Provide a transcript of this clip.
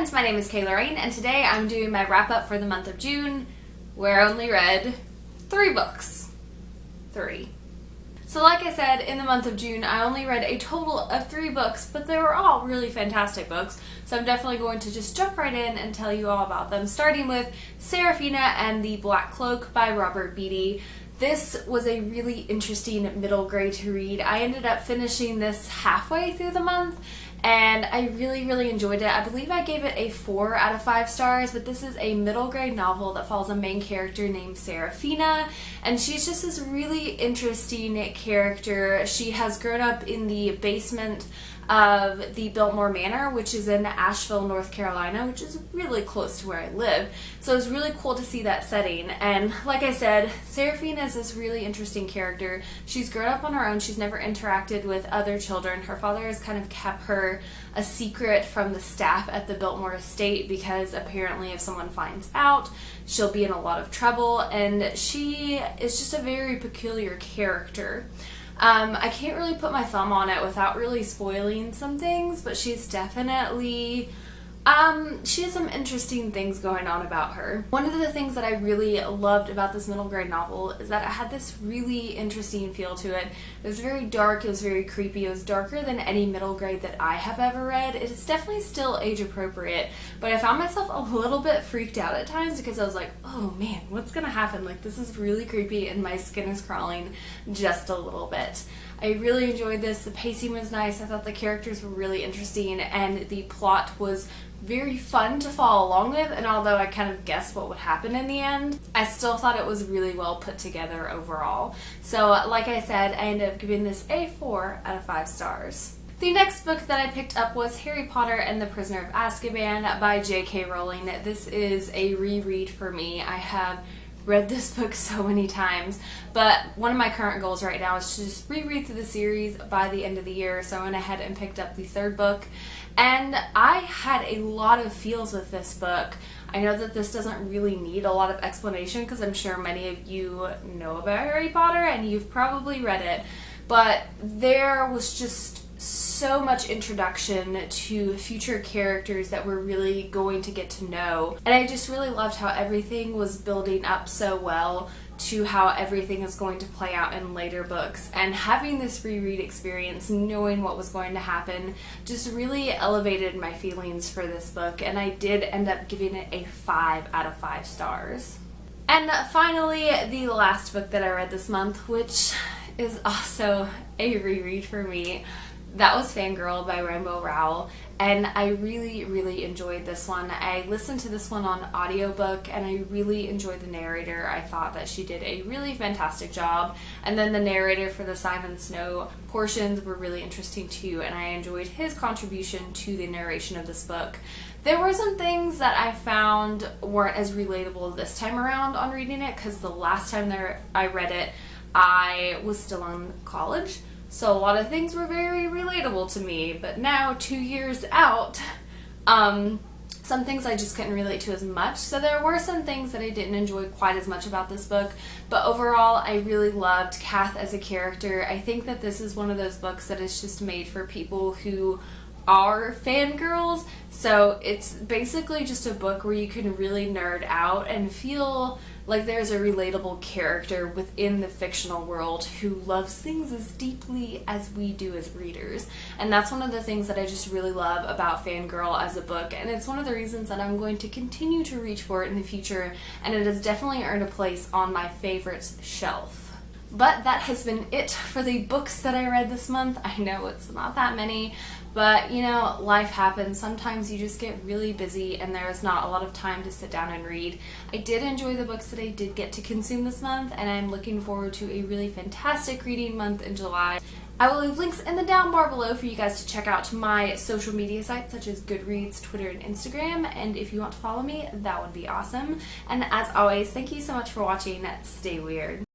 friends, my name is Kayla Rain, and today I'm doing my wrap-up for the month of June, where I only read 3 books. 3. So like I said, in the month of June, I only read a total of 3 books, but they were all really fantastic books, so I'm definitely going to just jump right in and tell you all about them, starting with Serafina and the Black Cloak by Robert Beatty. This was a really interesting middle grade to read. I ended up finishing this halfway through the month, and I really enjoyed it. I believe I gave it a 4 out of 5 stars, but this is a middle grade novel that follows a main character named Serafina, and she's just this really interesting character. She has grown up in the basement of the Biltmore Manor, which is in Asheville, North Carolina, which is really close to where I live. So it's really cool to see that setting. And like I said, Serafina is this really interesting character. She's grown up on her own. She's never interacted with other children. Her father has kind of kept her a secret from the staff at the Biltmore estate because apparently if someone finds out, she'll be in a lot of trouble. And she is just a very peculiar character. I can't really put my thumb on it without really spoiling some things, but she's definitely, she has some interesting things going on about her. One of the things that I really loved about this middle grade novel is that it had this really interesting feel to it. It was very dark, it was very creepy, it was darker than any middle grade that I have ever read. It is definitely still age appropriate, but I found myself a little bit freaked out at times because I was like, oh man, what's gonna happen? Like, this is really creepy and my skin is crawling just a little bit. I really enjoyed this. The pacing was nice. I thought the characters were really interesting and the plot was very fun to follow along with, and although I kind of guessed what would happen in the end, I still thought it was really well put together overall. So like I said, I ended up giving this a 4 out of 5 stars. The next book that I picked up was Harry Potter and the Prisoner of Azkaban by J.K. Rowling. This is a reread for me. I have read this book so many times, but one of my current goals right now is to just reread through the series by the end of the year, so I went ahead and picked up the 3rd book, and I had a lot of feels with this book. I know that this doesn't really need a lot of explanation because I'm sure many of you know about Harry Potter and you've probably read it, but there was just so much introduction to future characters that we're really going to get to know, and I just really loved how everything was building up so well to how everything is going to play out in later books, and having this reread experience, knowing what was going to happen, just really elevated my feelings for this book, and I did end up giving it a 5 out of 5 stars. And finally, the last book that I read this month, which is also a reread for me, that was Fangirl by Rowell, and I really enjoyed this one. I listened to this one on audiobook and I really enjoyed the narrator. I thought that she did a really fantastic job, and then the narrator for the Simon Snow portions were really interesting too, and I enjoyed his contribution to the narration of this book. There were some things that I found weren't as relatable this time around on reading it because the last time I read it I was still in college. So a lot of things were very relatable to me, but now 2 years out, some things I just couldn't relate to as much. So there were some things that I didn't enjoy quite as much about this book, but overall I really loved Kath as a character. I think that this is one of those books that is just made for people who are fangirls, so it's basically just a book where you can really nerd out and feel like there's a relatable character within the fictional world who loves things as deeply as we do as readers. And that's one of the things that I just really love about Fangirl as a book, and it's one of the reasons that I'm going to continue to reach for it in the future, and it has definitely earned a place on my favorites shelf. But that has been it for the books that I read this month. I know it's not that many, but you know, life happens. Sometimes you just get really busy and there's not a lot of time to sit down and read. I did enjoy the books that I did get to consume this month, and I'm looking forward to a really fantastic reading month in July. I will leave links in the down bar below for you guys to check out my social media sites such as Goodreads, Twitter, and Instagram, and if you want to follow me, that would be awesome. And as always, thank you so much for watching. Stay weird.